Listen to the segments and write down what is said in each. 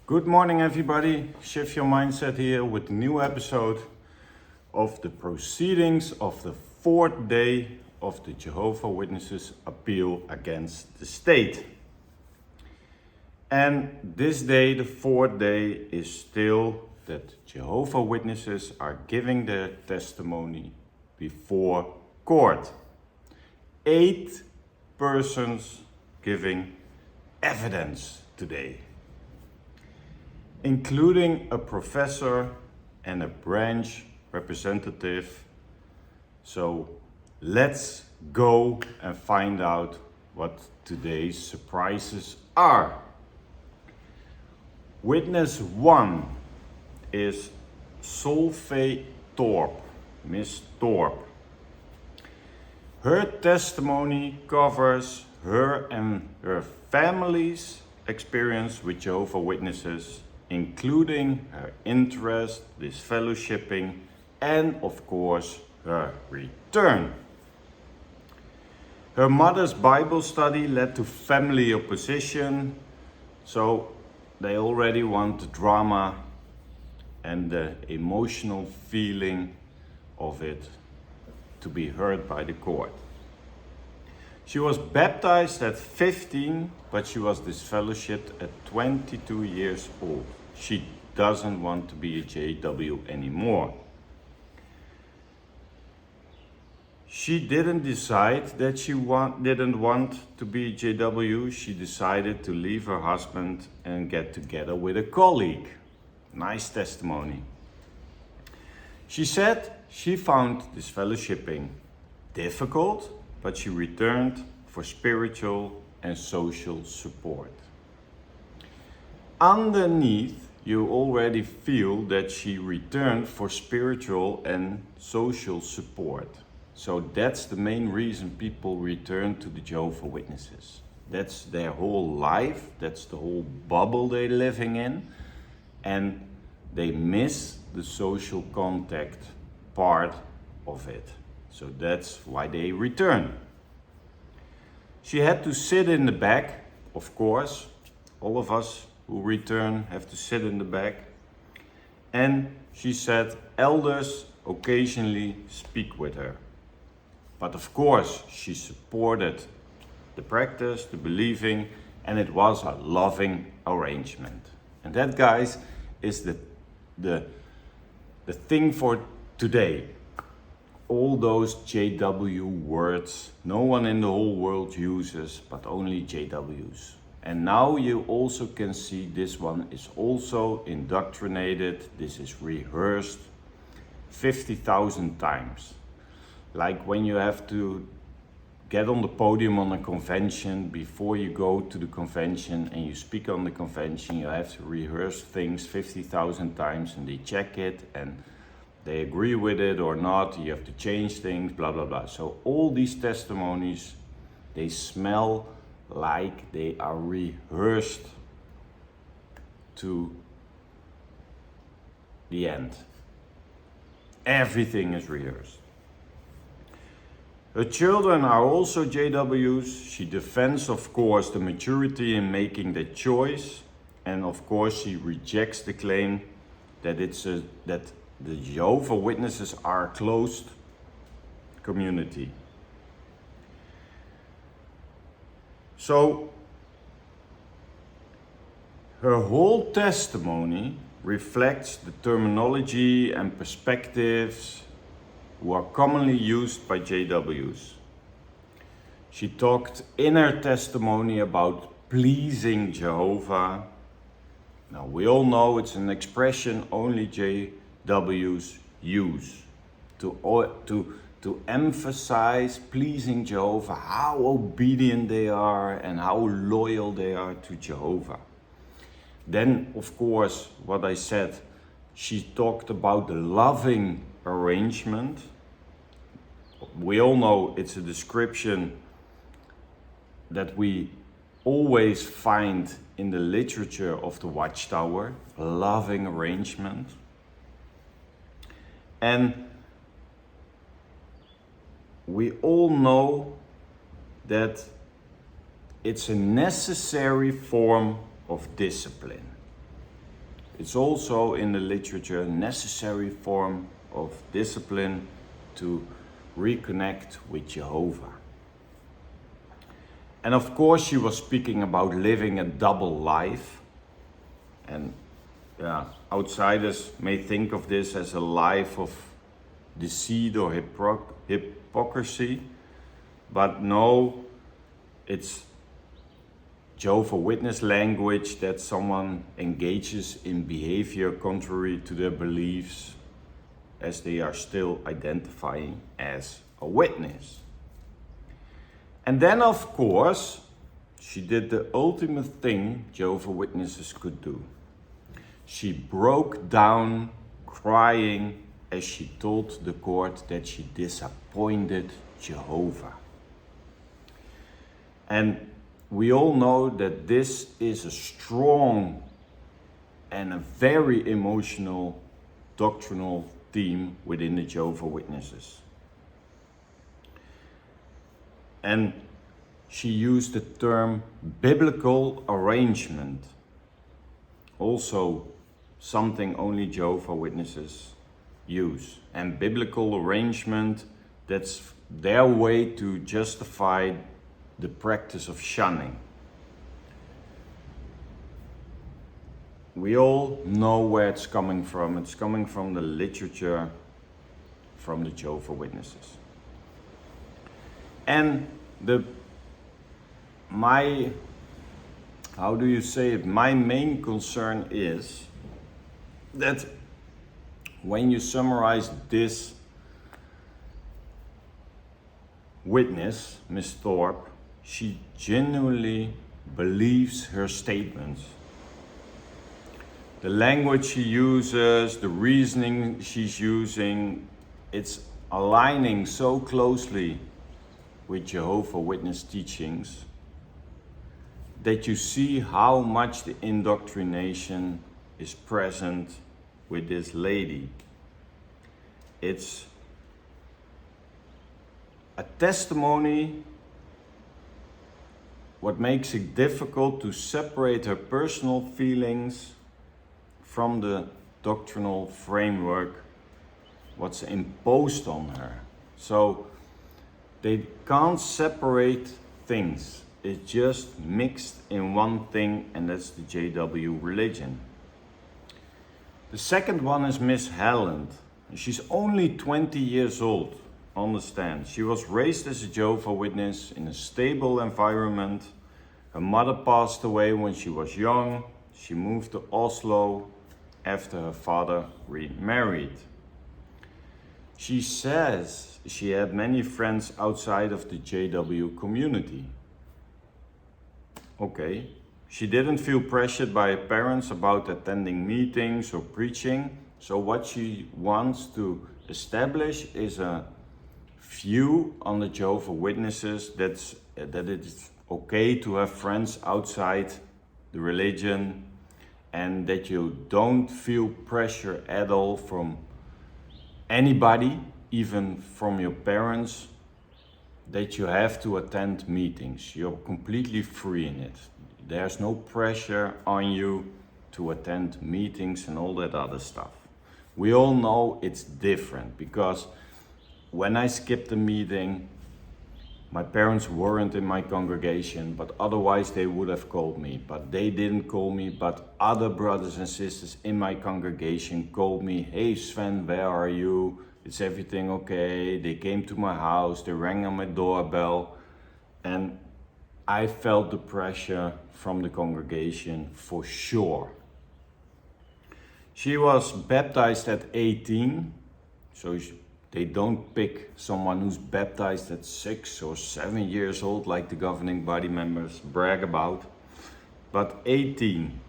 Good morning, everybody. Shift Your Mindset here with a new episode of the proceedings of the fourth day of the Jehovah Witnesses appeal against the state. And this day, the fourth day, is still that Jehovah Witnesses are giving their testimony before court. 8 persons giving evidence today, including a professor and a branch representative. So let's go and find out what today's surprises are. Witness 1 is Solveig Thorpe, Miss Thorpe. Her testimony covers her and her family's experience with Jehovah Witnesses, including her interest, disfellowshipping, and of course her return. Her mother's Bible study led to family opposition, so they already want the drama and the emotional feeling of it to be heard by the court. She was baptized at 15, but she was disfellowshipped at 22 years old. She doesn't want to be a JW anymore. She didn't decide that she didn't want to be JW. She decided to leave her husband and get together with a colleague. Nice testimony. She said she found disfellowshipping difficult, but she returned for spiritual and social support. Underneath, you already feel that she returned for spiritual and social support. So that's the main reason people return to the Jehovah Witnesses. That's their whole life, that's the whole bubble they're living in, and they miss the social contact part of it. So that's why they return. She had to sit in the back, of course. All of us who return have to sit in the back. And she said elders occasionally speak with her. But of course, she supported the practice, the believing, and it was a loving arrangement. And that, guys, is the thing for today. All those JW words, no one in the whole world uses, but only JWs. And now you also can see this one is also indoctrinated, this is rehearsed 50,000 times. Like when you have to get on the podium on a convention, before you go to the convention and you speak on the convention, you have to rehearse things 50,000 times and they check it and they agree with it or not, you have to change things, blah, blah, blah. So all these testimonies, they smell like they are rehearsed to the end. Everything is rehearsed. Her children are also JWs. She defends, of course, the maturity in making the choice. And of course, she rejects the claim that that the Jehovah Witnesses are a closed community. So, her whole testimony reflects the terminology and perspectives who are commonly used by JWs. She talked in her testimony about pleasing Jehovah. Now, we all know it's an expression only JWs use to emphasize pleasing Jehovah, how obedient they are and how loyal they are to Jehovah. Then, of course, what I said, she talked about the loving arrangement. We all know it's a description that we always find in the literature of the Watchtower, a loving arrangement. And we all know that it's a necessary form of discipline. It's also in the literature a necessary form of discipline to reconnect with Jehovah. And of course she was speaking about living a double life. And outsiders may think of this as a life of deceit or hypocrisy, but no, it's Jehovah's Witness language that someone engages in behavior contrary to their beliefs as they are still identifying as a witness. And then of course, she did the ultimate thing Jehovah's Witnesses could do. She broke down crying as she told the court that she disappointed Jehovah. And we all know that this is a strong and a very emotional doctrinal theme within the Jehovah's Witnesses. And she used the term biblical arrangement, also something only Jehovah's Witnesses use. And biblical arrangement, that's their way to justify the practice of shunning. We all know where it's coming from. It's coming from the literature from the Jehovah's Witnesses. And my main concern is that when you summarize this witness, Miss Thorpe, she genuinely believes her statements. The language she uses, the reasoning she's using, it's aligning so closely with Jehovah's Witness teachings that you see how much the indoctrination is present with this lady. It's a testimony. What makes it difficult to separate her personal feelings from the doctrinal framework, what's imposed on her. So they can't separate things. It's just mixed in one thing, and that's the JW religion. The second one is Miss Helland. She's only 20 years old. Understand, she was raised as a Jehovah's Witness in a stable environment. Her mother passed away when she was young. She moved to Oslo after her father remarried. She says she had many friends outside of the JW community. Okay, she didn't feel pressured by her parents about attending meetings or preaching. So what she wants to establish is a view on the Jehovah's Witnesses that it's okay to have friends outside the religion, and that you don't feel pressure at all from anybody, even from your parents, that you have to attend meetings. You're completely free in it. There's no pressure on you to attend meetings and all that other stuff. We all know it's different, because when I skipped a meeting, my parents weren't in my congregation, but otherwise they would have called me. But they didn't call me, but other brothers and sisters in my congregation called me. Hey Sven, where are you? Is everything okay? They came to my house, they rang on my doorbell, and I felt the pressure from the congregation for sure. She was baptized at 18, so they don't pick someone who's baptized at 6 or 7 years old like the governing body members brag about, but 18.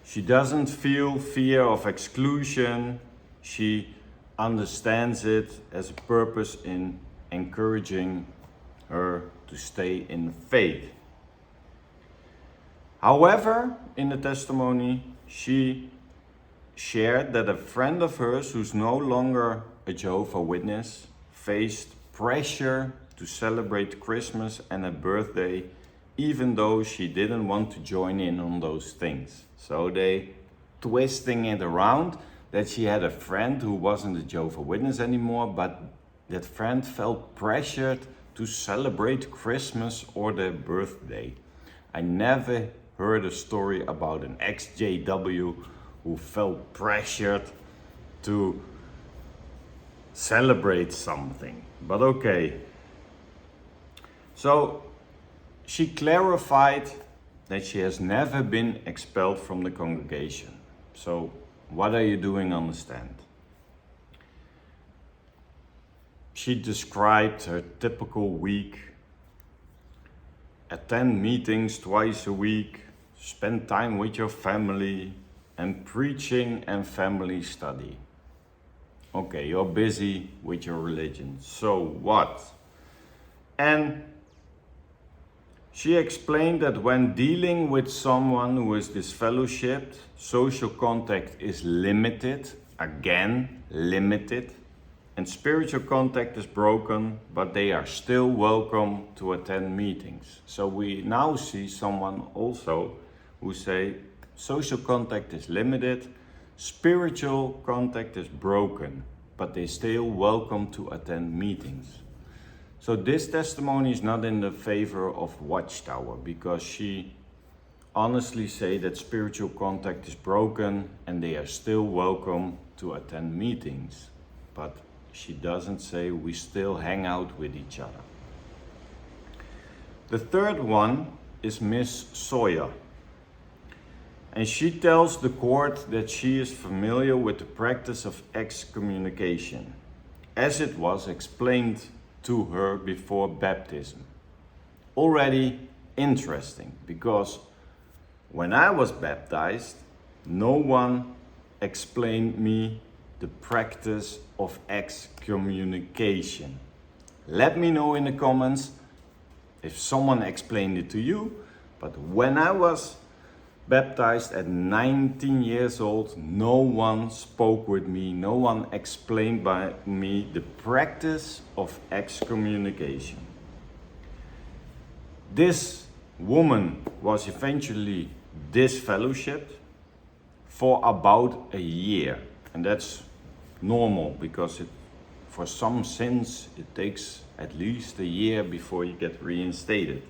She doesn't feel fear of exclusion. She understands it as a purpose in encouraging her to stay in faith. However, in the testimony, she shared that a friend of hers who's no longer a Jehovah's Witness faced pressure to celebrate Christmas and a birthday, even though she didn't want to join in on those things. So they twisting it around that she had a friend who wasn't a Jehovah's Witness anymore, but that friend felt pressured to celebrate Christmas or their birthday. I never heard a story about an ex-JW who felt pressured to celebrate something, but okay. So she clarified that she has never been expelled from the congregation. So what are you doing on the stand? She described her typical week: attend meetings twice a week, spend time with your family, and preaching and family study. Okay, you're busy with your religion, so what? And she explained that when dealing with someone who is disfellowshipped, social contact is limited, again, limited, and spiritual contact is broken, but they are still welcome to attend meetings. So we now see someone also who say social contact is limited, spiritual contact is broken, but they still welcome to attend meetings. So this testimony is not in the favor of Watchtower, because she honestly say that spiritual contact is broken and they are still welcome to attend meetings. But she doesn't say we still hang out with each other. The third one is Miss Sawyer. And she tells the court that she is familiar with the practice of excommunication, as it was explained to her before baptism. Already interesting, because when I was baptized, no one explained me the practice of excommunication. Let me know in the comments if someone explained it to you, but when I was baptized at 19 years old, no one spoke with me, no one explained by me the practice of excommunication. This woman was eventually disfellowshipped for about a year, and that's normal because for some sins it takes at least a year before you get reinstated.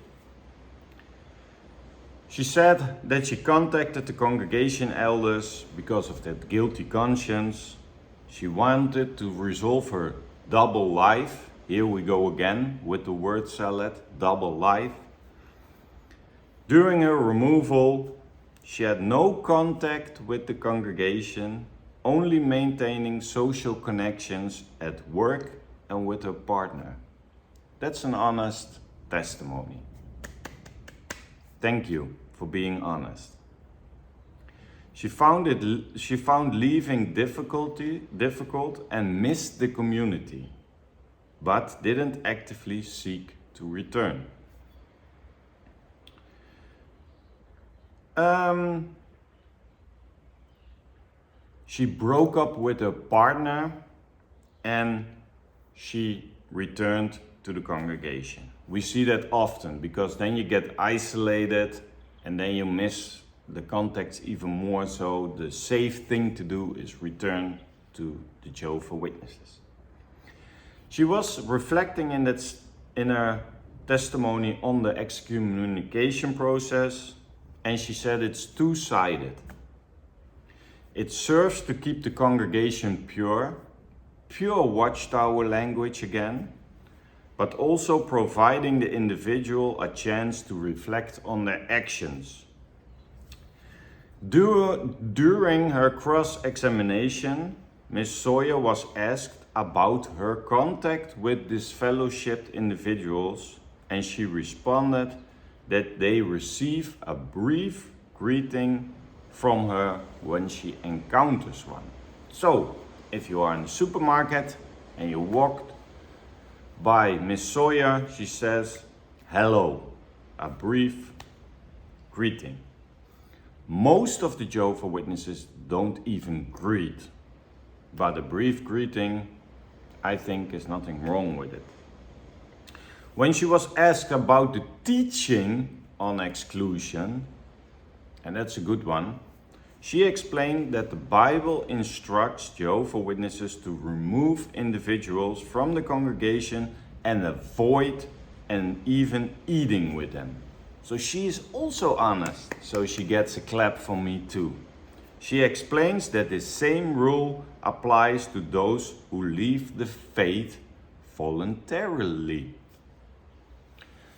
She said that she contacted the congregation elders because of that guilty conscience. She wanted to resolve her double life. Here we go again with the word salad, double life. During her removal, she had no contact with the congregation, only maintaining social connections at work and with her partner. That's an honest testimony. Thank you for being honest. She found leaving difficult and missed the community, but didn't actively seek to return. She broke up with her partner and she returned to the congregation. We see that often because then you get isolated and then you miss the contacts even more. So the safe thing to do is return to the Jehovah's Witnesses. She was reflecting in her testimony on the excommunication process, and she said it's two-sided. It serves to keep the congregation pure Watchtower language again, but also providing the individual a chance to reflect on their actions. During her cross-examination, Ms. Sawyer was asked about her contact with disfellowshipped individuals, and she responded that they receive a brief greeting from her when she encounters one. So, if you are in the supermarket and you walked by Miss Sawyer, she says, hello, a brief greeting. Most of the Jehovah's Witnesses don't even greet, but a brief greeting, I think, is nothing wrong with it. When she was asked about the teaching on exclusion, and that's a good one, She explained that the Bible instructs Jehovah's Witnesses to remove individuals from the congregation and avoid and even eating with them. So she is also honest, so she gets a clap from me too. She explains that the same rule applies to those who leave the faith voluntarily.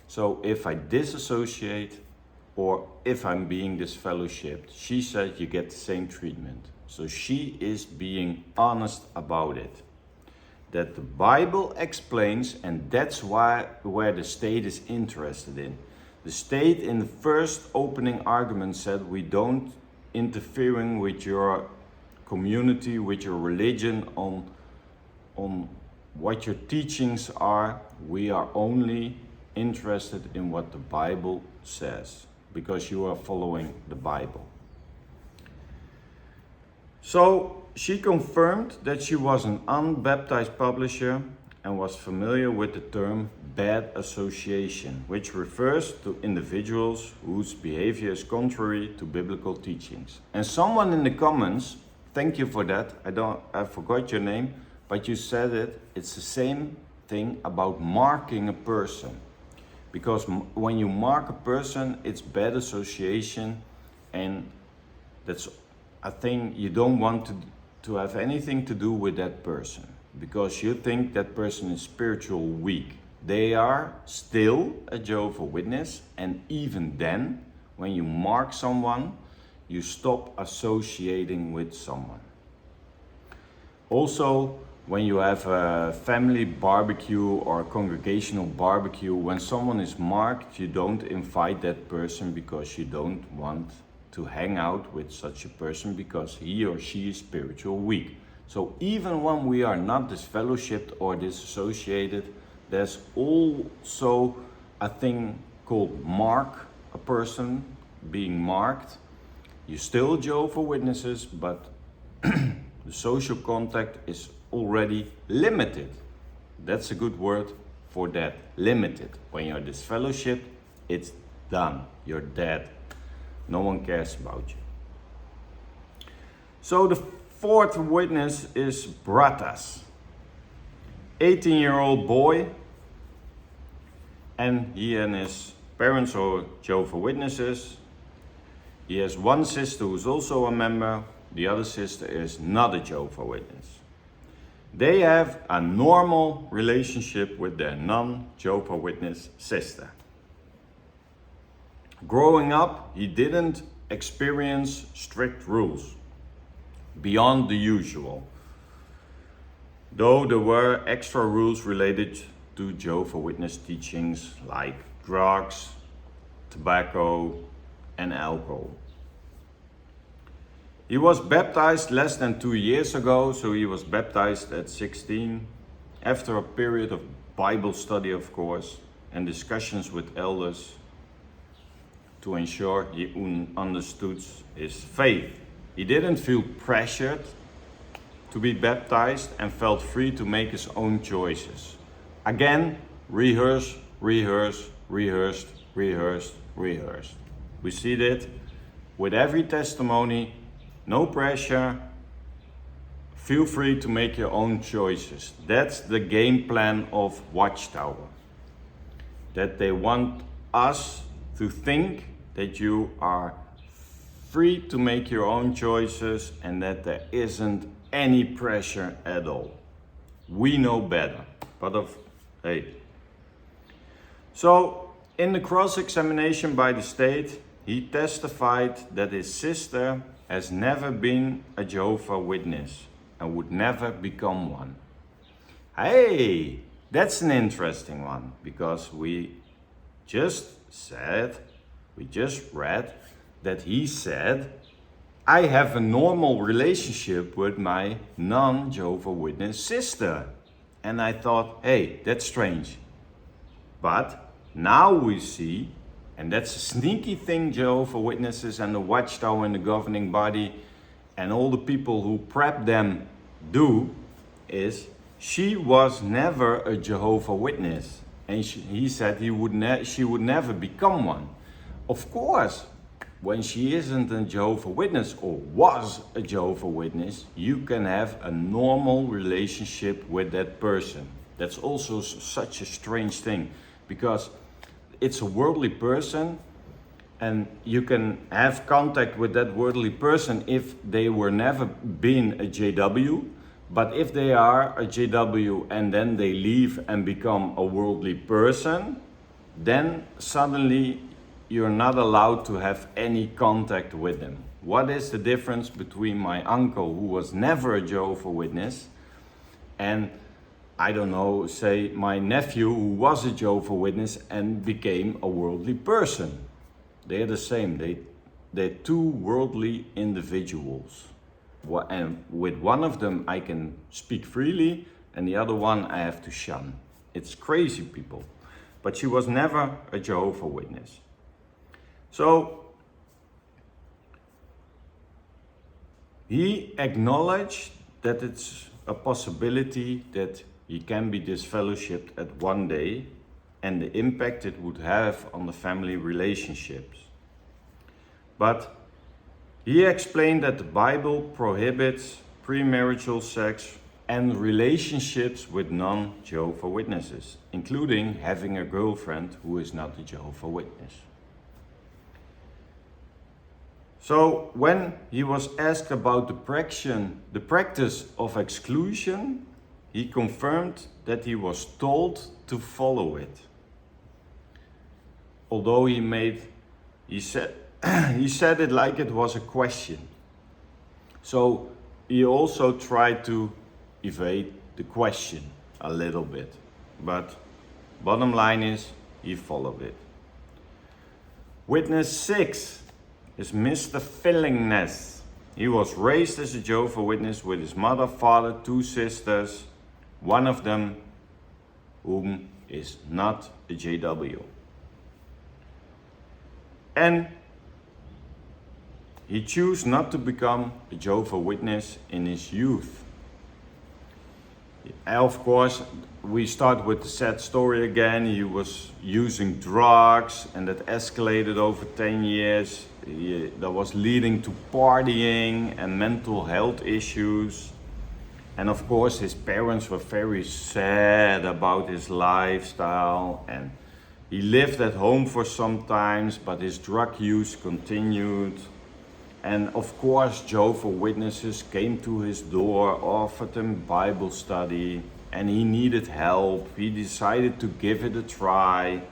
So if I disassociate or if I'm being disfellowshipped, she said you get the same treatment. So she is being honest about it. That the Bible explains, and that's where the state is interested in. The state in the first opening argument said we don't interfering with your community, with your religion, on what your teachings are. We are only interested in what the Bible says, because you are following the Bible. So she confirmed that she was an unbaptized publisher and was familiar with the term bad association, which refers to individuals whose behavior is contrary to biblical teachings. And someone in the comments, thank you for that, I forgot your name, but you said it, it's the same thing about marking a person. Because when you mark a person, it's bad association, and that's a thing you don't want to have anything to do with that person, because you think that person is spiritually weak. They are still a Jehovah's Witness, and even then, when you mark someone, you stop associating with someone. Also, when you have a family barbecue or a congregational barbecue, when someone is marked, you don't invite that person because you don't want to hang out with such a person because he or she is spiritually weak. So even when we are not disfellowshipped or disassociated, there's also a thing called mark a person, being marked. You're still Jehovah's Witnesses, but the social contact is already limited. That's a good word for that, limited. When you're disfellowshipped, it's done. You're dead. No one cares about you. So the fourth witness is Bratas, 18-year-old boy, and he and his parents are Jehovah's Witnesses. He has one sister who's also a member. The other sister is not a Jehovah's Witness. They have a normal relationship with their non-Jehovah's Witness sister. Growing up, he didn't experience strict rules beyond the usual, though there were extra rules related to Jehovah's Witness teachings like drugs, tobacco, and alcohol. He was baptized less than 2 years ago, so he was baptized at 16, after a period of Bible study, of course, and discussions with elders to ensure he understood his faith. He didn't feel pressured to be baptized and felt free to make his own choices. Again, rehearse, rehearse, rehearsed, rehearsed, rehearsed. We see that with every testimony. No pressure. Feel free to make your own choices. That's the game plan of Watchtower. That they want us to think that you are free to make your own choices and that there isn't any pressure at all. We know better. But hey. So, in the cross-examination by the state, he testified that his sister has never been a Jehovah's Witness and would never become one. Hey, that's an interesting one, because we just read that he said, I have a normal relationship with my non-Jehovah's Witness sister. And I thought, hey, that's strange. But now we see, and that's a sneaky thing Jehovah's Witnesses and the Watchtower and the governing body and all the people who prep them do, is she was never a Jehovah's Witness. And he said she would never become one. Of course, when she isn't a Jehovah's Witness or was a Jehovah's Witness, you can have a normal relationship with that person. That's also such a strange thing, because it's a worldly person and you can have contact with that worldly person if they were never been a JW. But if they are a JW and then they leave and become a worldly person, then suddenly you're not allowed to have any contact with them. What is the difference between my uncle, who was never a Jehovah's Witness, and I don't know, say my nephew, who was a Jehovah's Witness and became a worldly person? They're the same. They're two worldly individuals. And with one of them I can speak freely, and the other one I have to shun. It's crazy, people. But she was never a Jehovah's Witness. So he acknowledged that it's a possibility that he can be disfellowshipped at one day, and the impact it would have on the family relationships. But he explained that the Bible prohibits premarital sex and relationships with non-Jehovah's Witnesses, including having a girlfriend who is not a Jehovah's Witness. So when he was asked about the practice of exclusion, he confirmed that he was told to follow it. Although he said it like it was a question. So he also tried to evade the question a little bit. But bottom line is, he followed it. Witness 6 is Mr. Fillingness. He was raised as a Jehovah's Witness with his mother, father, 2 sisters, one of them whom is not a JW. And he chose not to become a Jehovah's Witness in his youth. Of course, we start with the sad story again. He was using drugs, and that escalated over 10 years. That was leading to partying and mental health issues. And of course, his parents were very sad about his lifestyle, and he lived at home for some times, but his drug use continued. And of course, Jehovah's Witnesses came to his door, offered him Bible study, and he needed help. He decided to give it a try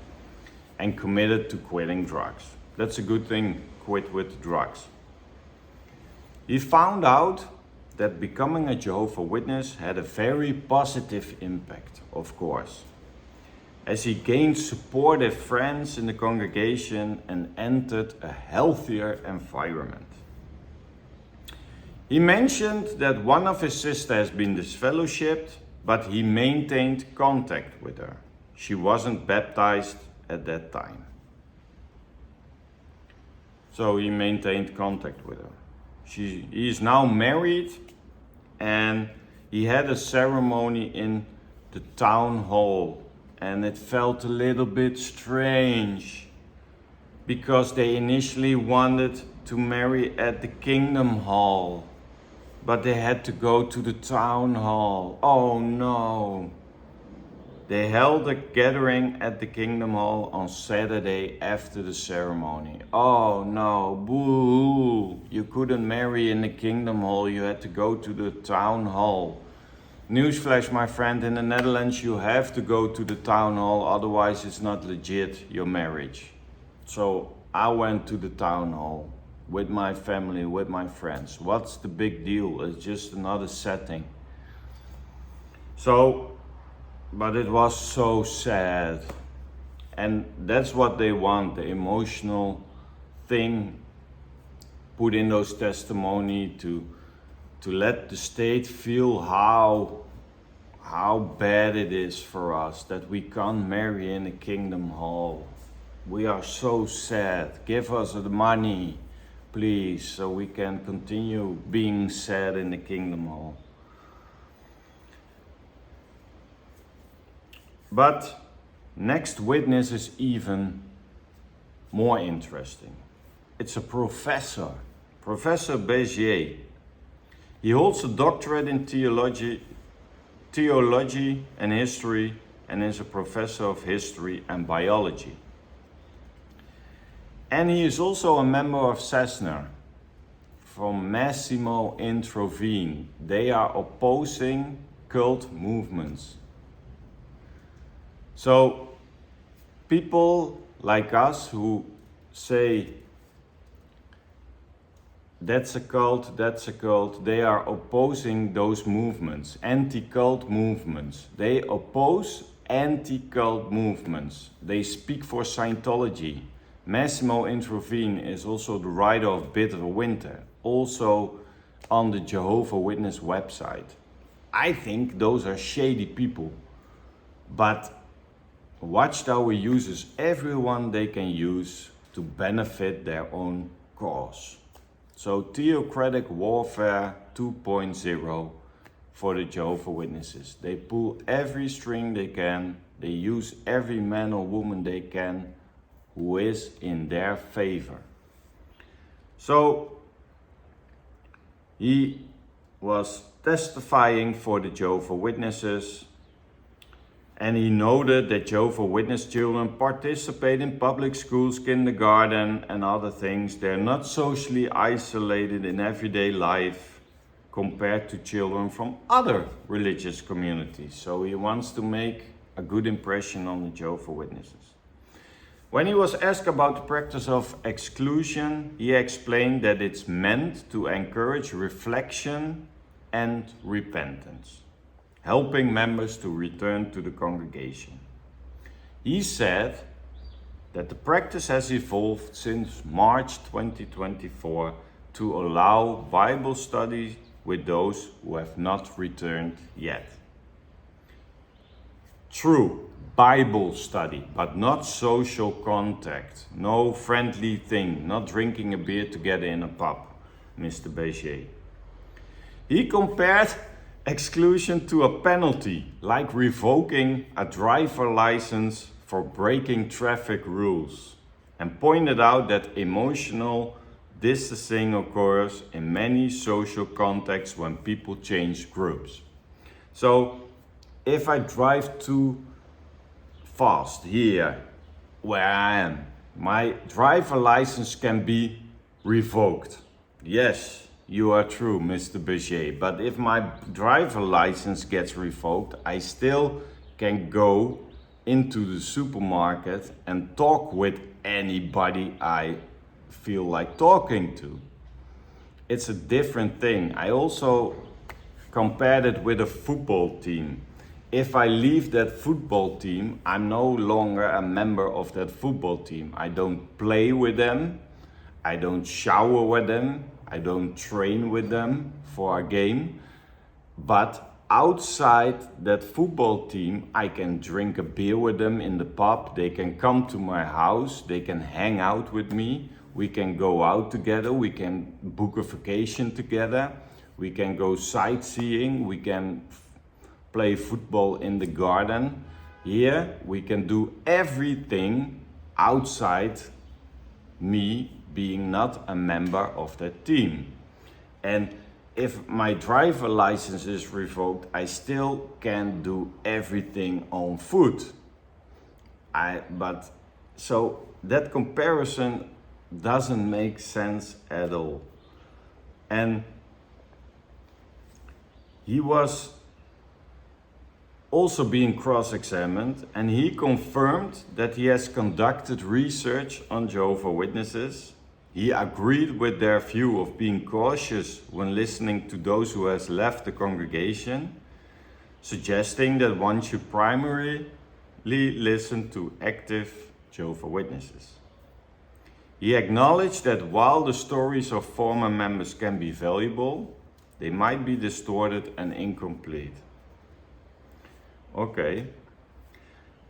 and committed to quitting drugs. That's a good thing, quit with drugs. He found out that becoming a Jehovah's Witness had a very positive impact, of course, as he gained supportive friends in the congregation and entered a healthier environment. He mentioned that one of his sisters has been disfellowshipped, but he maintained contact with her. She wasn't baptized at that time. So he maintained contact with her. He is now married, and he had a ceremony in the town hall, and it felt a little bit strange because they initially wanted to marry at the Kingdom Hall, but they had to go to the town hall. Oh no! They held a gathering at the Kingdom Hall on Saturday after the ceremony. Oh no, boo! You couldn't marry in the Kingdom Hall, you had to go to the town hall. Newsflash, my friend, in the Netherlands you have to go to the town hall, otherwise it's not legit, your marriage. So I went to the town hall with my family, with my friends. What's the big deal? It's just another setting. But it was so sad. And that's what they want, the emotional thing put in those testimonies to let the state feel how bad it is for us that we can't marry in the Kingdom Hall. We are so sad. Give us the money, please, so we can continue being sad in the Kingdom Hall. But next witness is even more interesting. It's a professor, Professor Bézier. He holds a doctorate in theology and history, and is a professor of history and biology. And he is also a member of Cessna from Massimo Introvine. They are opposing cult movements. So people like us who say that's a cult, they are opposing those movements, anti-cult movements. They oppose anti-cult movements. They speak for Scientology. Massimo Introvine is also the writer of Bitter Winter, also on the Jehovah's Witness website. I think those are shady people, but Watchtower uses everyone they can use to benefit their own cause. So theocratic warfare 2.0 for the Jehovah's Witnesses. They pull every string they can, they use every man or woman they can who is in their favor. So he was testifying for the Jehovah's Witnesses, and he noted that Jehovah's Witness children participate in public schools, kindergarten, and other things. They're not socially isolated in everyday life compared to children from other religious communities. So he wants to make a good impression on the Jehovah's Witnesses. When he was asked about the practice of exclusion, he explained that it's meant to encourage reflection and repentance, helping members to return to the congregation. He said that the practice has evolved since March 2024 to allow Bible study with those who have not returned yet. True, Bible study, but not social contact, no friendly thing, not drinking a beer together in a pub, Mr. Bézier. He compared exclusion to a penalty, like revoking a driver license for breaking traffic rules, and pointed out that emotional distancing occurs in many social contexts when people change groups. So, if I drive too fast here where I am, my driver license can be revoked. Yes, you are true, Mr. Bézier. But if my driver license gets revoked, I still can go into the supermarket and talk with anybody I feel like talking to. It's a different thing. I also compared it with a football team. If I leave that football team, I'm no longer a member of that football team. I don't play with them. I don't shower with them. I don't train with them for a game. But outside that football team, I can drink a beer with them in the pub. They can come to my house. They can hang out with me. We can go out together. We can book a vacation together. We can go sightseeing. We can play football in the garden. Here we can do everything outside me being not a member of that team. And if my driver license is revoked, I still can do everything on foot. So that comparison doesn't make sense at all. And he was also being cross-examined, and he confirmed that he has conducted research on Jehovah's Witnesses. He agreed with their view of being cautious when listening to those who has left the congregation, suggesting that one should primarily listen to active Jehovah's Witnesses. He acknowledged that while the stories of former members can be valuable, they might be distorted and incomplete. Okay.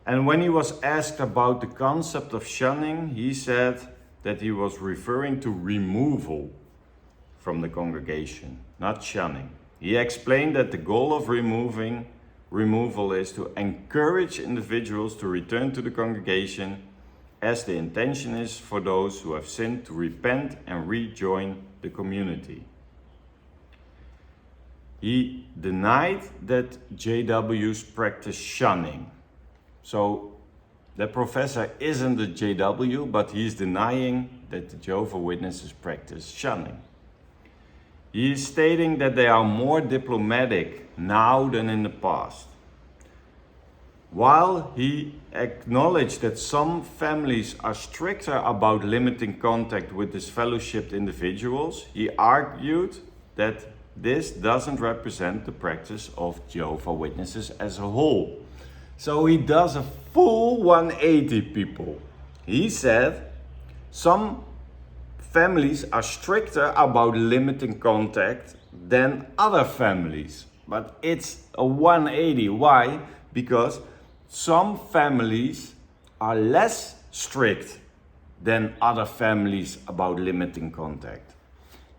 And when he was asked about the concept of shunning, he said that he was referring to removal from the congregation, not shunning. He explained that the goal of removal is to encourage individuals to return to the congregation as the intention is for those who have sinned to repent and rejoin the community. He denied that JWs practice shunning. So the professor isn't a JW, but he's denying that the Jehovah's Witnesses practice shunning. He is stating that they are more diplomatic now than in the past. While he acknowledged that some families are stricter about limiting contact with disfellowshipped individuals, he argued that this doesn't represent the practice of Jehovah's Witnesses as a whole. So he does a full 180, people. He said some families are stricter about limiting contact than other families. But it's a 180. Why? Because some families are less strict than other families about limiting contact.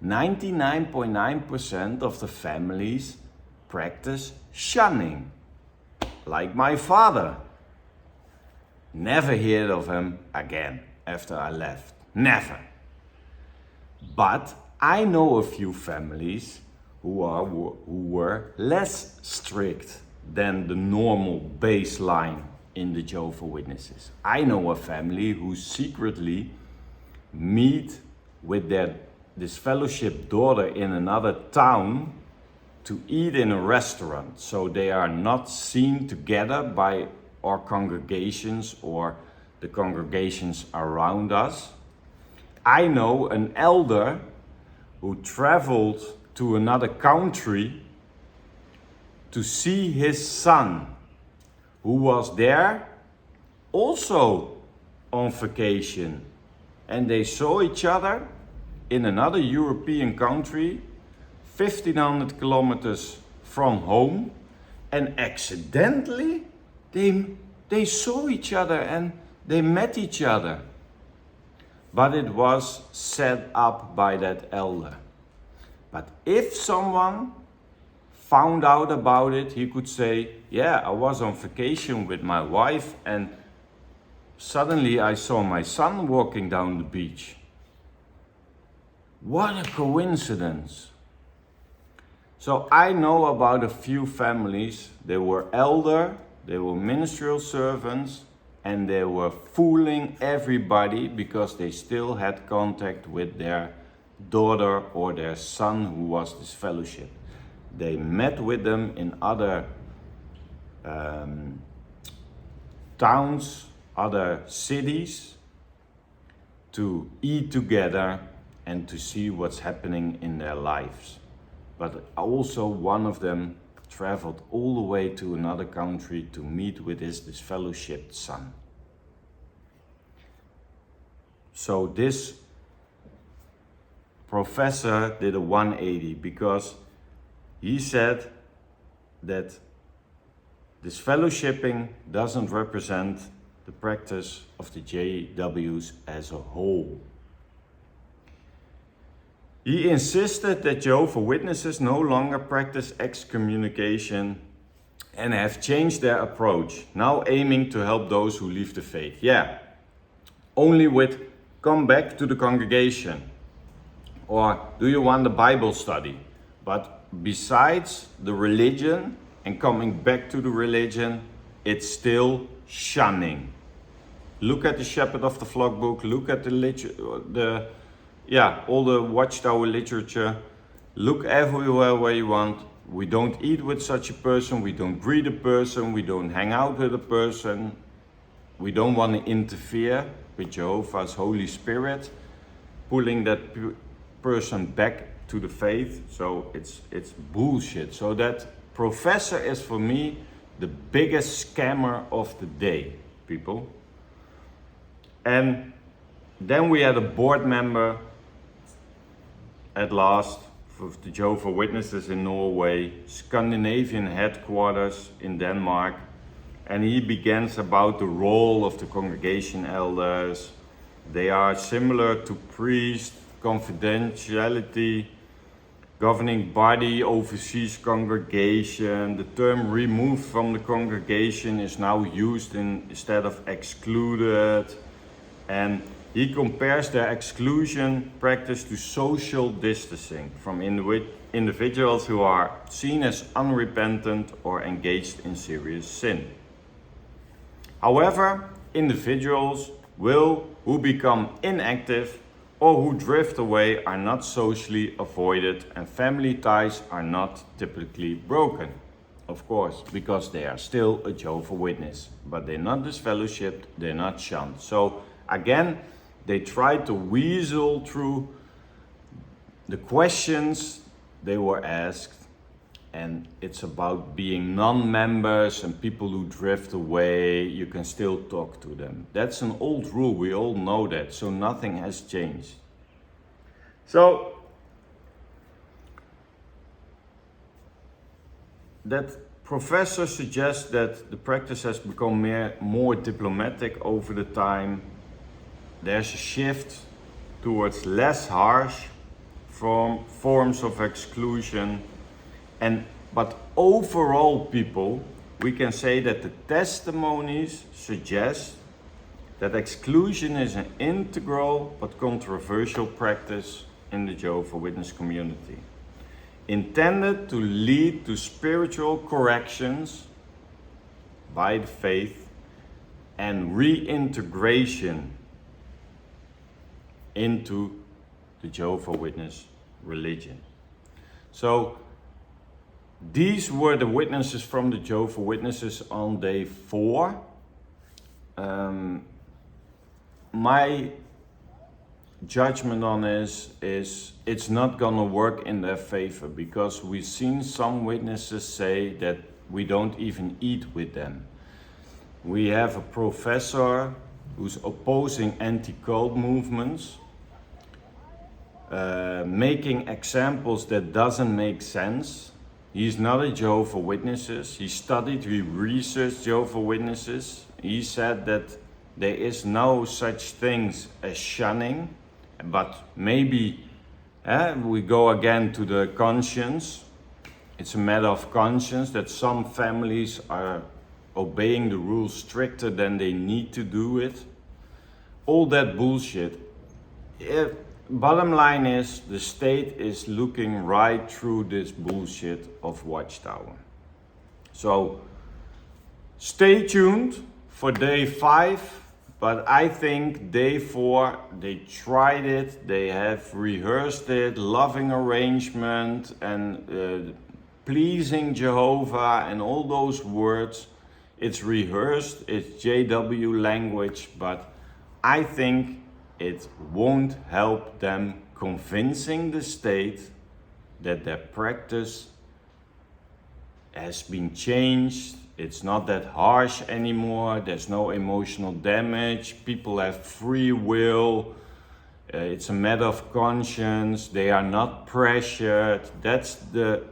99.9% of the families practice shunning. Like my father. Never heard of him again after I left. Never. But I know a few families who were less strict than the normal baseline in the Jehovah's Witnesses. I know a family who secretly meet with their disfellowship daughter in another town to eat in a restaurant, so they are not seen together by our congregations or the congregations around us. I know an elder who traveled to another country to see his son, who was there also on vacation, and they saw each other in another European country 1,500 kilometers from home, and accidentally they saw each other and they met each other. But it was set up by that elder. But if someone found out about it, he could say, yeah, I was on vacation with my wife and suddenly I saw my son walking down the beach. What a coincidence. So I know about a few families. They were elder, they were ministerial servants, and they were fooling everybody because they still had contact with their daughter or their son who was disfellowshipped. They met with them in other towns, other cities, to eat together and to see what's happening in their lives. But also one of them traveled all the way to another country to meet with his disfellowshipped son. So this professor did a 180 because he said that disfellowshipping doesn't represent the practice of the JWs as a whole. He insisted that Jehovah's Witnesses no longer practice excommunication and have changed their approach, now aiming to help those who leave the faith. Yeah, only with come back to the congregation, or do you want a Bible study? But besides the religion and coming back to the religion, it's still shunning. Look at the Shepherd of the Flock book, look at all the Watchtower literature. Look everywhere where you want. We don't eat with such a person, we don't greet a person, we don't hang out with a person. We don't want to interfere with Jehovah's Holy Spirit, pulling that person back to the faith. So it's bullshit. So that professor is for me the biggest scammer of the day, people. And then we had a board member at last for the Jehovah's Witnesses in Norway, Scandinavian headquarters in Denmark, and he begins about the role of the congregation elders. They are similar to priests, confidentiality, governing body oversees congregation. The term removed from the congregation is now used instead of excluded. And he compares their exclusion practice to social distancing from individuals who are seen as unrepentant or engaged in serious sin. However, individuals who become inactive or who drift away are not socially avoided, and family ties are not typically broken. Of course, because they are still a Jehovah's Witness, but they're not disfellowshipped, they're not shunned. So again, they try to weasel through the questions they were asked, and it's about being non-members and people who drift away, you can still talk to them. That's an old rule, we all know that, so nothing has changed. So that professor suggests that the practice has become more diplomatic over the time. There's a shift towards less harsh forms of exclusion. But overall, people, we can say that the testimonies suggest that exclusion is an integral but controversial practice in the Jehovah's Witness community, intended to lead to spiritual corrections by the faith and reintegration into the Jehovah's Witness religion. So these were the witnesses from the Jehovah's Witnesses on day 4. My judgment on this is it's not gonna work in their favor, because we've seen some witnesses say that we don't even eat with them. We have a professor who's opposing anti-cult movements, making examples that doesn't make sense. He's not a Jehovah's Witnesses. He researched Jehovah's Witnesses. He said that there is no such things as shunning, but maybe we go again to the conscience. It's a matter of conscience that some families are obeying the rules stricter than they need to do it. All that bullshit. Bottom line is, the state is looking right through this bullshit of Watchtower. So stay tuned for day 5, but I think day 4, they tried it, they have rehearsed it, loving arrangement and pleasing Jehovah and all those words. It's rehearsed, it's JW language, but I think it won't help them convincing the state that their practice has been changed. It's not that harsh anymore. There's no emotional damage. People have free will. It's a matter of conscience. They are not pressured. That's the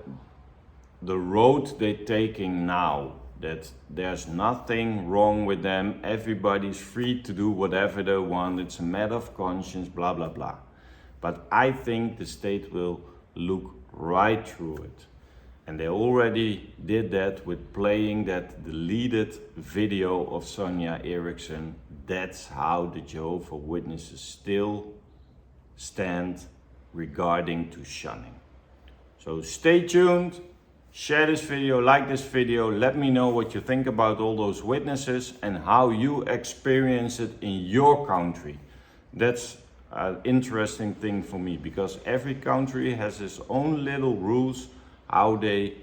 road they're taking now. That there's nothing wrong with them. Everybody's free to do whatever they want. It's a matter of conscience, blah, blah, blah. But I think the state will look right through it. And they already did that with playing that deleted video of Sonia Eriksson. That's how the Jehovah's Witnesses still stand regarding to shunning. So stay tuned. Share this video, like this video, let me know what you think about all those witnesses and how you experience it in your country. That's an interesting thing for me, because every country has its own little rules how they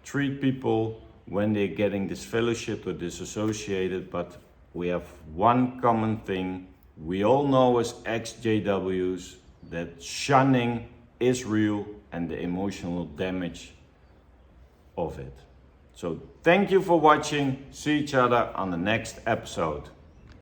treat people when they're getting disfellowshipped or disassociated, but we have one common thing. We all know as ex-JWs that shunning is real and the emotional damage of it. So thank you for watching. See each other on the next episode.